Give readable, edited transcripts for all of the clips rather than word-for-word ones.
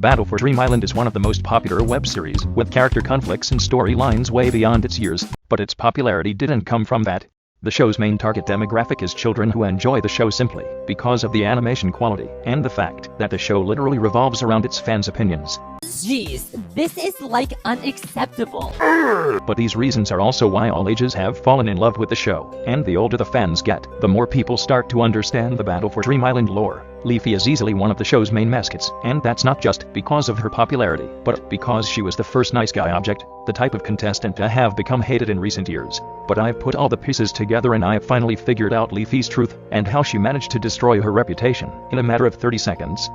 Battle for Dream Island is one of the most popular web series, with character conflicts and storylines way beyond its years, but its popularity didn't come from that. The show's main target demographic is children who enjoy the show simply because of the animation quality and the fact that the show literally revolves around its fans' opinions. Jeez, this is like unacceptable. But these reasons are also why all ages have fallen in love with the show, and the older the fans get, the more people start to understand the Battle for Dream Island lore. Leafy is easily one of the show's main mascots, and that's not just because of her popularity, but because she was the first nice guy object, the type of contestant to have become hated in recent years. But I've put all the pieces together and I've finally figured out Leafy's truth, and how she managed to destroy her reputation in a matter of 30 seconds.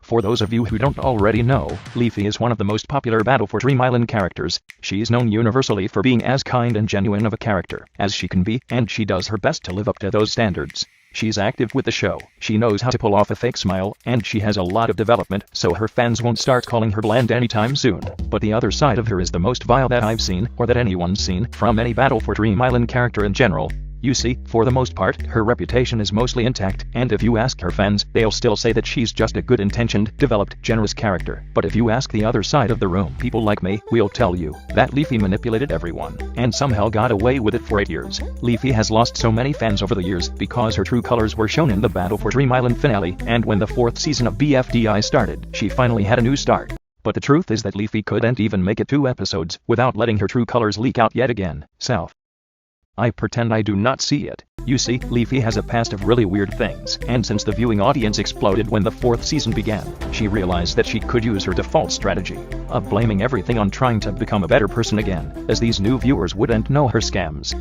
For those of you who don't already know, Leafy is one of the most popular Battle for Dream Island characters. She's known universally for being as kind and genuine of a character as she can be, and she does her best to live up to those standards. She's active with the show, she knows how to pull off a fake smile, and she has a lot of development, so her fans won't start calling her bland anytime soon. But the other side of her is the most vile that I've seen, or that anyone's seen, from any Battle for Dream Island character in general. You see, for the most part, her reputation is mostly intact, and if you ask her fans, they'll still say that she's just a good-intentioned, developed, generous character. But if you ask the other side of the room, people like me, we'll tell you that Leafy manipulated everyone, and somehow got away with it for 8 years. Leafy has lost so many fans over the years because her true colors were shown in the Battle for Dream Island finale, and when the 4th season of BFDI started, she finally had a new start. But the truth is that Leafy couldn't even make it 2 episodes without letting her true colors leak out yet again. South. I pretend I do not see it. You see, Leafy has a past of really weird things, and since the viewing audience exploded when the 4th season began, she realized that she could use her default strategy of blaming everything on trying to become a better person again, as these new viewers wouldn't know her scams.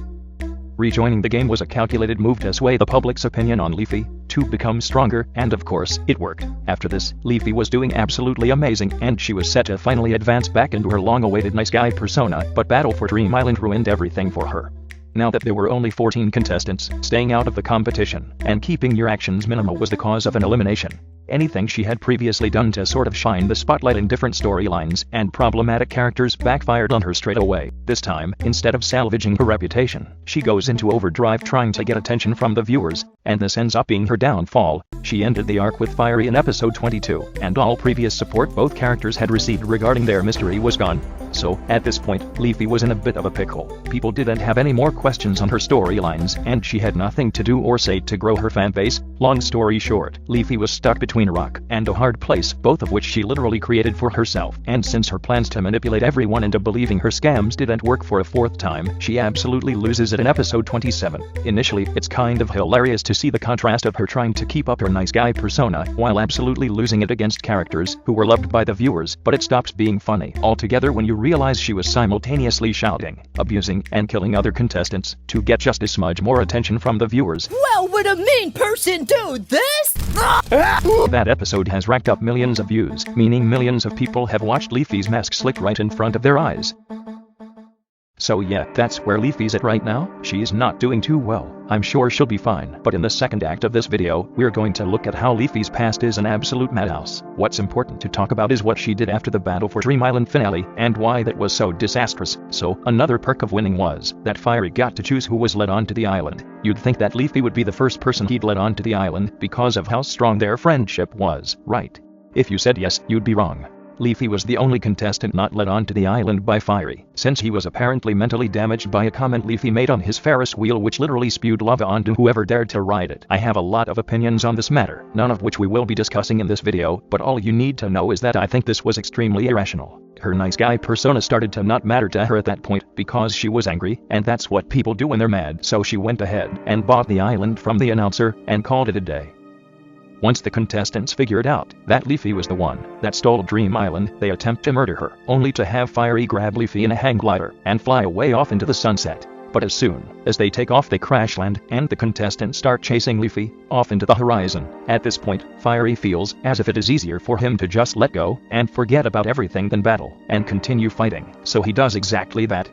Rejoining the game was a calculated move to sway the public's opinion on Leafy, to become stronger, and of course, it worked. After this, Leafy was doing absolutely amazing, and she was set to finally advance back into her long-awaited nice guy persona, but Battle for Dream Island ruined everything for her. Now that there were only 14 contestants, staying out of the competition and keeping your actions minimal was the cause of an elimination. Anything she had previously done to sort of shine the spotlight in different storylines and problematic characters backfired on her straight away. This time, instead of salvaging her reputation, she goes into overdrive trying to get attention from the viewers, and this ends up being her downfall. She ended the arc with Fiery in episode 22, and all previous support both characters had received regarding their mystery was gone. So, at this point, Leafy was in a bit of a pickle. People didn't have any more questions on her storylines, and she had nothing to do or say to grow her fanbase. Long story short, Leafy was stuck between a rock and a hard place, both of which she literally created for herself. And since her plans to manipulate everyone into believing her scams didn't work for a 4th time, she absolutely loses it in episode 27. Initially, it's kind of hilarious to see the contrast of her trying to keep up her nice guy persona while absolutely losing it against characters who were loved by the viewers, but it stops being funny altogether when you realize she was simultaneously shouting, abusing, and killing other contestants to get just a smudge more attention from the viewers. Well, would a mean person do this? That episode has racked up millions of views, meaning millions of people have watched Leafy's mask slick right in front of their eyes. So yeah, that's where Leafy's at right now. She's not doing too well. I'm sure she'll be fine, but in the second act of this video, we're going to look at how Leafy's past is an absolute madhouse. What's important to talk about is what she did after the Battle for Dream Island finale, and why that was so disastrous. So, another perk of winning was that Fiery got to choose who was led onto the island. You'd think that Leafy would be the first person he'd led onto the island because of how strong their friendship was, right? If you said yes, you'd be wrong. Leafy was the only contestant not led onto the island by Fiery, since he was apparently mentally damaged by a comment Leafy made on his Ferris wheel which literally spewed lava onto whoever dared to ride it. I have a lot of opinions on this matter, none of which we will be discussing in this video, but all you need to know is that I think this was extremely irrational. Her nice guy persona started to not matter to her at that point because she was angry, and that's what people do when they're mad, so she went ahead and bought the island from the announcer and called it a day. Once the contestants figured out that Leafy was the one that stole Dream Island, they attempt to murder her, only to have Fiery grab Leafy in a hang glider and fly away off into the sunset. But as soon as they take off, they crash land, and the contestants start chasing Leafy off into the horizon. At this point, Fiery feels as if it is easier for him to just let go and forget about everything than battle and continue fighting, so he does exactly that.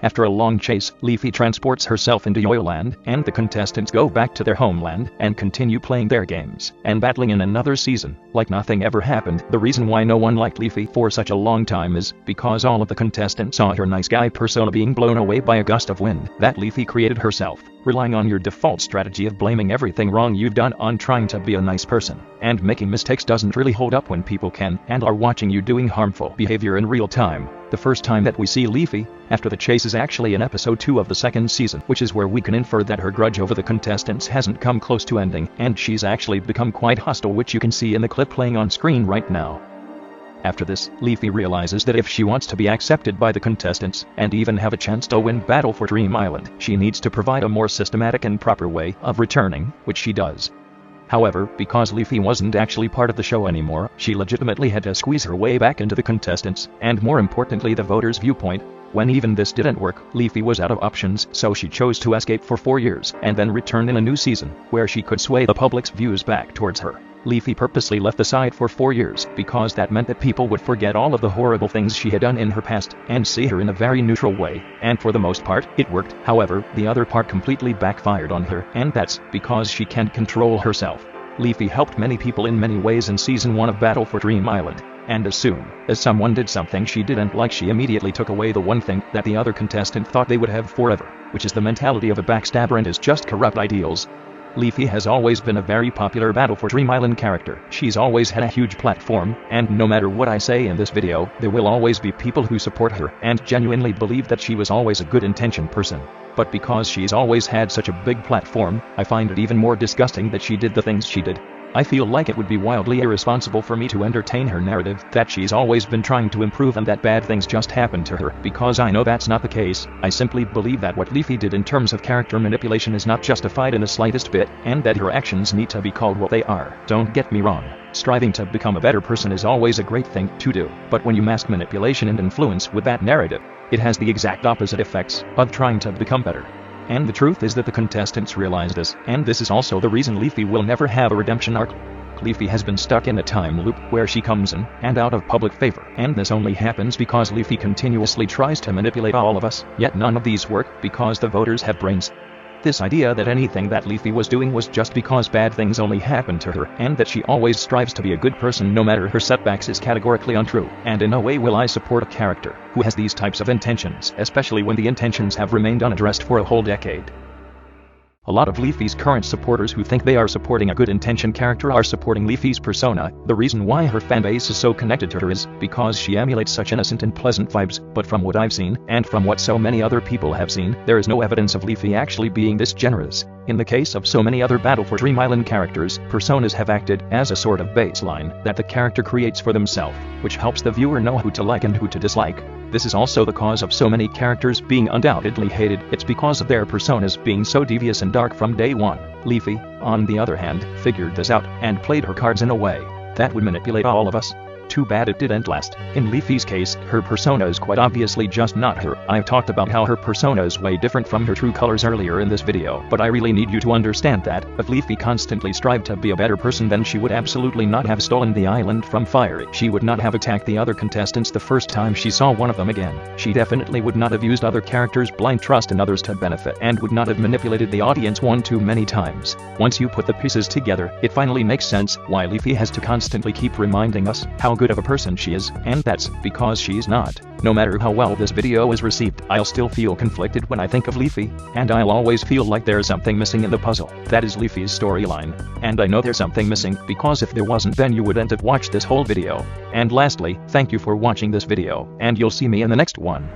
After a long chase, Leafy transports herself into Yoyoland, and the contestants go back to their homeland and continue playing their games and battling in another season, like nothing ever happened. The reason why no one liked Leafy for such a long time is because all of the contestants saw her nice guy persona being blown away by a gust of wind that Leafy created herself, relying on your default strategy of blaming everything wrong you've done on trying to be a nice person. And making mistakes doesn't really hold up when people can and are watching you doing harmful behavior in real time. The first time that we see Leafy after the chase is actually in episode 2 of the second season, which is where we can infer that her grudge over the contestants hasn't come close to ending, and she's actually become quite hostile, which you can see in the clip playing on screen right now. After this, Leafy realizes that if she wants to be accepted by the contestants and even have a chance to win Battle for Dream Island, she needs to provide a more systematic and proper way of returning, which she does. However, because Leafy wasn't actually part of the show anymore, she legitimately had to squeeze her way back into the contestants, and more importantly the voters' viewpoint. When even this didn't work, Leafy was out of options, so she chose to escape for 4 years, and then returned in a new season, where she could sway the public's views back towards her. Leafy purposely left the side for 4 years, because that meant that people would forget all of the horrible things she had done in her past, and see her in a very neutral way, and for the most part, it worked. However, the other part completely backfired on her, and that's because she can't control herself. Leafy helped many people in many ways in Season 1 of Battle for Dream Island, and as soon as someone did something she didn't like, she immediately took away the one thing that the other contestant thought they would have forever, which is the mentality of a backstabber and his just corrupt ideals. Leafy has always been a very popular Battle for Dream Island character. She's always had a huge platform, and no matter what I say in this video, there will always be people who support her and genuinely believe that she was always a good-intentioned person. But because she's always had such a big platform, I find it even more disgusting that she did the things she did. I feel like it would be wildly irresponsible for me to entertain her narrative that she's always been trying to improve and that bad things just happened to her, because I know that's not the case. I simply believe that what Leafy did in terms of character manipulation is not justified in the slightest bit, and that her actions need to be called what they are. Don't get me wrong. Striving to become a better person is always a great thing to do, but when you mask manipulation and influence with that narrative, it has the exact opposite effects of trying to become better. And the truth is that the contestants realize this, and this is also the reason Leafy will never have a redemption arc. Leafy has been stuck in a time loop where she comes in and out of public favor, and this only happens because Leafy continuously tries to manipulate all of us, yet none of these work because the voters have brains. This idea that anything that Leafy was doing was just because bad things only happened to her, and that she always strives to be a good person no matter her setbacks, is categorically untrue, and in no way will I support a character who has these types of intentions, especially when the intentions have remained unaddressed for a whole decade. A lot of Leafy's current supporters who think they are supporting a good-intentioned character are supporting Leafy's persona. The reason why her fanbase is so connected to her is because she emulates such innocent and pleasant vibes, but from what I've seen, and from what so many other people have seen, there is no evidence of Leafy actually being this generous. In the case of so many other Battle for Dream Island characters, personas have acted as a sort of baseline that the character creates for themselves, which helps the viewer know who to like and who to dislike. This is also the cause of so many characters being undoubtedly hated. It's because of their personas being so devious and dark from day one. Leafy, on the other hand, figured this out and played her cards in a way that would manipulate all of us. Too bad it didn't last. In Leafy's case, her persona is quite obviously just not her. I've talked about how her persona is way different from her true colors earlier in this video, but I really need you to understand that if Leafy constantly strived to be a better person, then she would absolutely not have stolen the island from fire. She would not have attacked the other contestants the first time she saw one of them again. She definitely would not have used other characters' blind trust in others to benefit, and would not have manipulated the audience one too many times. Once you put the pieces together, it finally makes sense why Leafy has to constantly keep reminding us how good of a person she is, and that's because she's not. No matter how well this video is received, I'll still feel conflicted when I think of Leafy, and I'll always feel like there's something missing in the puzzle. That is Leafy's storyline. And I know there's something missing, because if there wasn't, then you wouldn't have watched this whole video. And lastly, thank you for watching this video, and you'll see me in the next one.